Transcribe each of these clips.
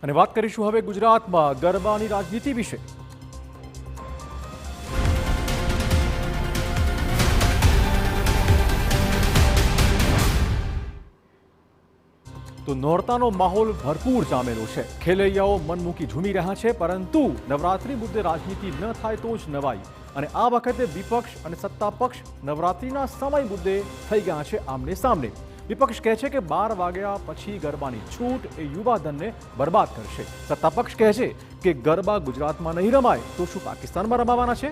અને વાત કરીશું હવે ગુજરાતમાં ગરબાની રાજનીતિ વિશે। તો નોરતાનો માહોલ ભરપૂર જામેલો છે। ખેલૈયાઓ મન મૂકી ઝૂમી રહ્યા છે, પરંતુ નવરાત્રી મુદ્દે રાજનીતિ ન થાય તો જ નવાઈ। અને આ વખતે વિપક્ષ અને સત્તા પક્ષ નવરાત્રીના સમય મુદ્દે થઈ ગયા છે આમને સામને। વિપક્ષ કહે છે કે 12 વાગ્યા પછી ગરબાની છૂટ એ યુવાધનને બરબાદ કરશે। સત્તા પક્ષ કહે છે કે ગરબા ગુજરાતમાં નહીં રમાય તો શું પાકિસ્તાનમાં રમાવાના છે?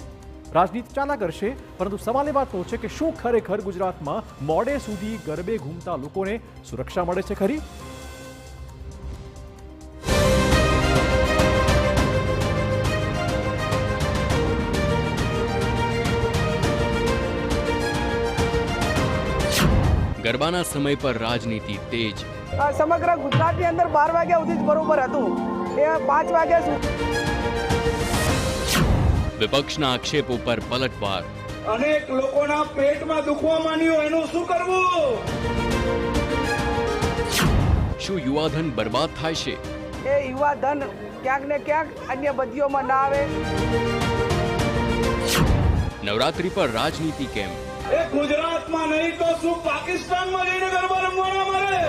રાજનીતિ ચાલા કરશે, પરંતુ સવાલ એ વાતનો છે કે શું ખરેખર ગુજરાતમાં મોડે સુધી ગરબે ઘૂમતા લોકોને સુરક્ષા મળે છે ખરી? ગરબાના સમય પર રાજનીતિ તેજ। સમગ્ર ગુજરાતની અંદર 12 વાગ્યા સુધી જ બરોબર હતું, એ 5 વાગ્યા સુધી। વિપક્ષના આક્ષેપો પર પલટવાર। અનેક લોકોના પેટમાં દુખવા માંડ્યું, એનું શું કરવું? શું યુવાધન બરબાદ થાય છે? એ યુવા ધન ક્યાંક ને ક્યાંક અન્ય બદીઓમાં ના આવે। નવરાત્રી પર રાજનીતિ કેમ? એ ગુજરાતમાં નહીં તો શું પાકિસ્તાનમાં જઈને ગરબા રમવાના મારે?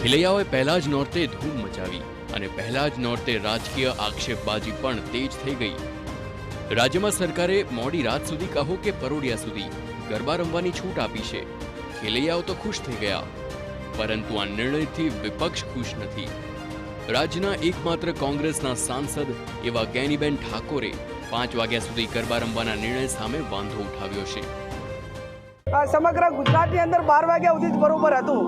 ખેલૈયાઓએ પહેલા જ નોરતે ધૂમ મચાવી અને પહેલા જ નોરતે રાજકીય આક્ષેપબાજી પણ તેજ થઈ ગઈ। રાજ્યમાં સરકારે મોડી રાત સુધી કહો કે પરોડિયા સુધી ગરબા રમવાની છૂટ આપી છે। ખેલૈયાઓ તો ખુશ થઈ ગયા, પરંતુ આ નિર્ણયથી વિપક્ષ ખુશ નથી। રાજ્યના એકમાત્ર કોંગ્રેસના સાંસદ એવા ગેનીબેન ઠાકોરે 5 વાગ્યા સુધી ગરબા રમવાના નિર્ણય સામે વાંધો ઉઠાવ્યો છે। સમગ્ર ગુજરાતની અંદર 12 વાગ્યા સુધી જ બરોબર હતું,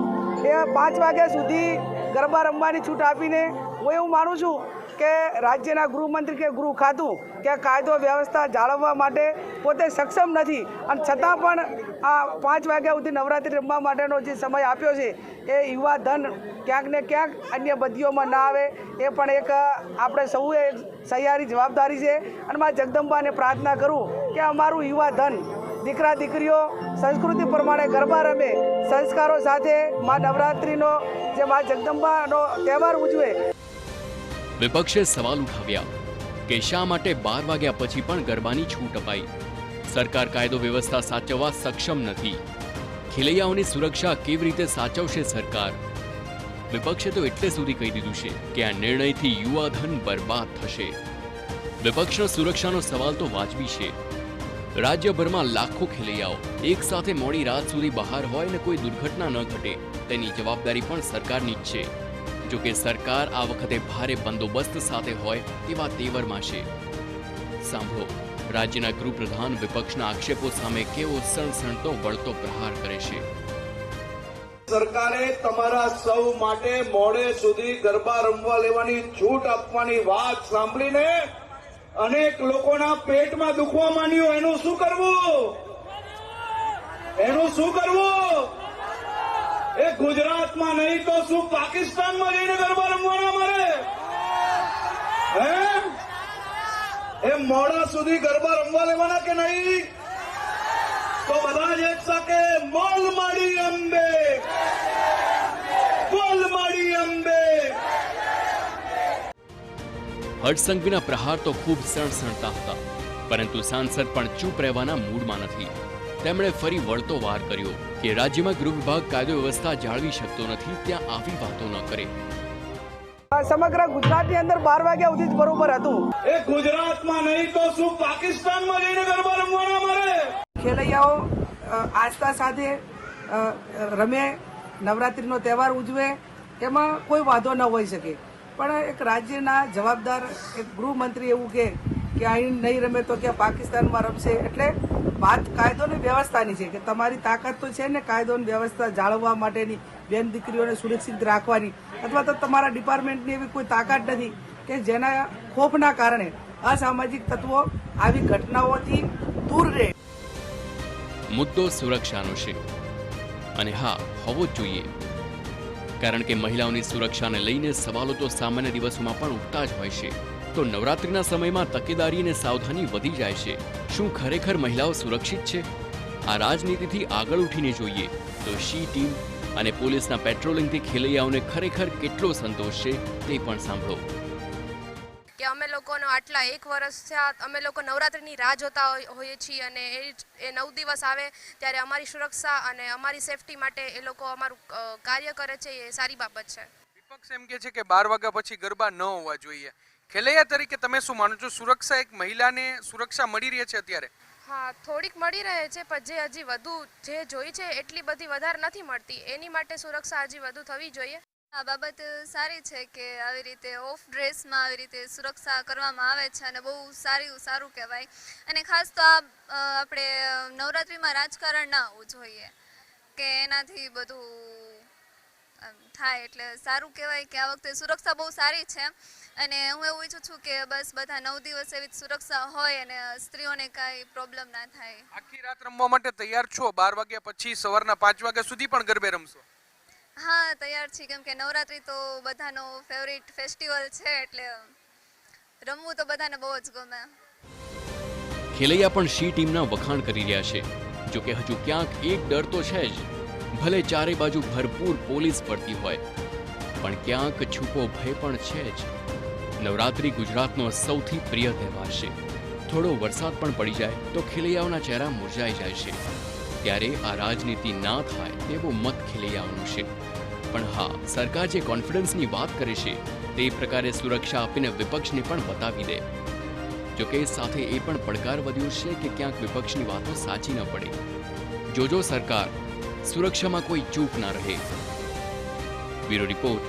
એ 5 વાગ્યા સુધી ગરબા રમવાની છૂટ આપીને હું એવું માનું છું કે રાજ્યના ગૃહમંત્રી કે ગૃહ ખાતું કે કાયદો વ્યવસ્થા જાળવવા માટે પોતે સક્ષમ નથી, અને છતાં પણ આ 5 વાગ્યા સુધી નવરાત્રિ રમવા માટેનો જે સમય આપ્યો છે એ યુવા ધન ક્યાંક ને ક્યાંક અન્ય બદીઓમાં ના આવે, એ પણ એક આપણે સૌએ સહિયારી જવાબદારી છે। અને મા જગદંબાને પ્રાર્થના કરું કે અમારું યુવા ધન દીકરા દીકરીઓ સંસ્કૃતિ પ્રમાણે ગરબા રમે, સંસ્કારો સાથે મા નવરાત્રિનો જે મા જગદંબાનો તહેવાર ઉજવે। વિપક્ષે સવાલ ઉઠાવ્યા કે શા માટે 12 વાગ્યા પછી પણ ગરબાની છૂટ અપાઈ? સરકાર કાયદો વ્યવસ્થા સાચવવા સક્ષમ નથી। ખેલૈયાઓની સુરક્ષા કેવી રીતે સાચવશે સરકાર? વિપક્ષે તો એટલે સુધી કહી દીધું છે કે આ નિર્ણયથી યુવાધન બરબાદ થશે। વિપક્ષનો સુરક્ષાનો સવાલ તો વાજબી છે। રાજ્યભરમાં લાખો ખેલૈયાઓ એક સાથે મોડી રાત સુધી બહાર હોય ને કોઈ દુર્ઘટના ન ઘટે તેની જવાબદારી પણ સરકારની જ છે। જો કે સરકાર આ વખતે ભારે બંદોબસ્ત સાથે હોય તેવા તેવરમાં છે। સાંભળો રાજ્યના ગૃહપ્રધાન વિપક્ષના આક્ષેપો સામે કેવો સણસણતો વળતો પ્રહાર કરે છે। સરકારે તમારા સૌ માટે મોડે સુધી ગરબા રમવા લેવાની છૂટ આપવાની વાત સાંભળીને અનેક લોકોના પેટમાં દુખવા માંડ્યું, એનું શું કરવું? એનું શું કરવું? એ ગુજરાતમાં નહીં તો શું પાકિસ્તાનમાં જઈને ગરબા રમવાના મારે? હે? એ મોડા સુધી ગરબા રમવા લેવાના કે નહીં? તો બધા જ એક સાથે બોલ માડી અંબે, બોલ માડી અંબે। હર્ષસંઘવીના પ્રહાર તો ખૂબ સણસણતા હતા, પરંતુ સાંસદ પણ ચૂપ રહેવાના મૂડમાં નથી। તેમણે ફરી વળતો વાર કર્યો કે રાજ્યમાં ગૃહ વિભાગ કાયદો વ્યવસ્થા જાળવી શકતો નથી, ત્યાં આવી વાતો ન કરે। સમગ્ર ગુજરાતની અંદર 12 વાગ્યા સુધી જ બરોબર હતું, એ ગુજરાતમાં નહીં તો શું પાકિસ્તાનમાં જઈને ગરબા રમવાના મારે? ખેલૈયાઓ આસ્થા સાથે રમે, નવરાત્રિનો તહેવાર ઉજવે, એમાં કોઈ વાંધો ન હોઈ શકે। પણ એક રાજ્યના જવાબદાર એક ગૃહમંત્રી એવું કે અહીં નહીં રમે તો કે પાકિસ્તાનમાં રમશે, એટલે વાત કાયદો અને વ્યવસ્થાની છે કે તમારી તાકાત તો છે ને કાયદો અને વ્યવસ્થા જાળવવા માટેની, બેન દીકરીઓને સુરક્ષિત રાખવાની, અથવા તો તમારા ડિપાર્ટમેન્ટની એવી કોઈ તાકાત નથી કે જેના ખોફના કારણે અસામાજિક તત્વો આવી ઘટનાઓથી દૂર રહે। મુદ્દો સુરક્ષાનો છે, અને હા હોવો જ જોઈએ, કારણ કે મહિલાઓની સુરક્ષાને લઈને સવાલો તો સામાન્ય દિવસોમાં પણ ઉઠતા જ હોય છે। તો નવરાત્રિના સમયમાં તકેદારી અને સાવધાની વધી જાય છે. શું ખરેખર મહિલાઓ સુરક્ષિત છે? આ રાજનીતિથી આગળ ઉઠીને જોઈએ તો શી ટીમ અને પોલીસના પેટ્રોલિંગથી ખેલૈયાઓને ખરેખર કેટલો સંતોષ છે તે પણ સાંભળો. કે અમે લોકોનો આટલા 1 વર્ષ થયા અમે લોકો નવરાત્રિની રાહ જોતા હોઈએ છીએ અને એ 9 દિવસ આવે ત્યારે અમારી સુરક્ષા અને અમારી સેફટી માટે એ લોકો અમારું કાર્ય કરે છે. એ સારી બાબત છે. વિપક્ષ એમ કહે છે કે 12 વાગ્યા પછી ગરબા ન હોવા જોઈએ. ખેલૈયા તરીકે તમે શું માનો છો? સુરક્ષા એક મહિલાને સુરક્ષા મળી રહી છે અત્યારે? હા, થોડીક મળી રહે છે પણ જે હજી વધુ જે જોઈ છે એટલી બધી વધારે નથી મળતી. એની માટે સુરક્ષા હજી વધુ થવી જોઈએ. આ બાબત સારી છે કે આવી રીતે ઓફ ડ્રેસમાં આવી રીતે સુરક્ષા કરવામાં આવે છે અને બહુ સારું કહેવાય. અને ખાસ તો આ આપણે નવરાત્રિમાં રાજકારણ ના આવવું જોઈએ કે એનાથી બધું થાય, એટલે સારું કહેવાય કે આ વખતે સુરક્ષા બહુ સારી છે. અને હું એવું ઈચ્છું છું કે બસ બધા 9 દિવસ એવી સુરક્ષા હોય અને સ્ત્રીઓને કાંઈ પ્રોબ્લેમ ના થાય. આખી રાત રમવા માટે તૈયાર છો? 12 વાગ્યા પછી સવારના 5 વાગ્યા સુધી પણ ગરબે રમશો? હા, તૈયાર છીએ, કેમ કે નવરાત્રિ તો બધાનો ફેવરિટ ફેસ્ટિવલ છે એટલે રમવું તો બધાને બહુ જ ગમે. ખેલૈયા પણ શી ટીમના વખાણ કરી રહ્યા છે. જો કે હજુ ક્યાંક એક ડર તો છે જ. ભલે ચારે બાજુ ભરપૂર પોલીસ પડતી હોય પણ ક્યાંક છૂપો ભય પણ છે જ. નવરાત્રિ ગુજરાતનો સૌથી પ્રિય તહેવાર છે. થોડો વરસાદ પણ પડી જાય તો ખેલૈયાઓના ચહેરા મુરઝાઈ જાય છે. ત્યારે આ રાજનીતિ ના થાય તેવું મત ખેલૈયાઓનું છે. પણ હા, સરકાર જે કોન્ફિડન્સની વાત કરે છે તે પ્રકારે સુરક્ષા આપીને વિપક્ષને પણ બતાવી દે. જોકે સાથે એ પણ પડકાર વધ્યો છે કે ક્યાંક વિપક્ષની વાતો સાચી ન પડે. જોજો સરકાર, સુરક્ષામાં કોઈ ચૂક ના રહે. Bureau report,